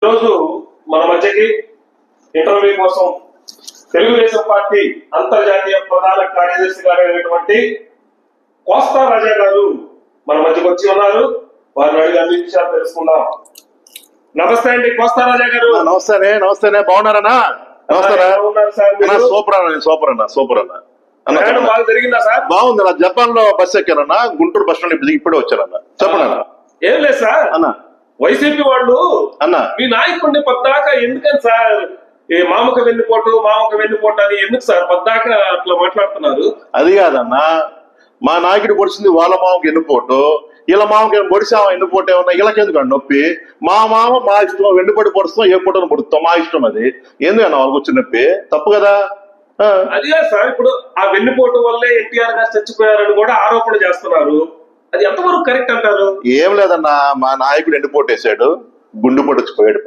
ఈరోజు మన మధ్యకి ఇంటర్వ్యూ కోసం తెలుగుదేశం పార్టీ అంతర్జాతీయ ప్రధాన కార్యదర్శి గారు అయినటువంటి కోస్తా రాజా గారు మన మధ్యకి వచ్చి ఉన్నారు. వారిని అడిగి అన్ని విషయాలు తెలుసుకుందాం. నమస్తే అండి కోస్తా రాజా గారు. నమస్తే బాగున్నారన్నా? సూపర్ అన్న బాగా జరిగిందా సార్? బాగుంది. జపాన్ లో బస్ ఎక్కానన్నా, గుంటూరు బస్ స్టాండ్ ఇప్పుడే వచ్చానన్నా. చెప్పండి. ఏం లేదు సార్, అన్న వైసీపీ వాళ్ళు మీ నాయకుడిని పద్దాకా ఎందుకని సార్ మామక వెన్నుపోటు అని ఎందుకు సార్ పద్దాకా అట్లా మాట్లాడుతున్నారు? అది కాదన్నా, మా నాయకుడు పొడిచింది వాళ్ళ మామకి ఎన్నుపోటు, ఇలా మామకి పొడిచామా ఎన్నుపోటు ఏమన్నా వీళ్ళకెందుకు నొప్పి? మా మామ మా ఇష్టం, వెన్నుపడి పొడుస్తాం, ఏ పూటను పొడుస్తాం, మా ఇష్టం. అది ఎందుకన్నా వాళ్ళకి వచ్చిన నొప్పి? తప్పు కదా. అది కాదు సార్, ఇప్పుడు ఆ వెన్నుపోటు వల్లే ఎన్టీఆర్ గారు చచ్చిపోయారని కూడా ఆరోపణ చేస్తున్నారు. అది ఎంతవరకు కరెక్ట్ అంటారు? ఏం లేదన్నా, మా నాయకుడు ఎండిపోటేశాడు, గుండు పొడిచిపోయాడు.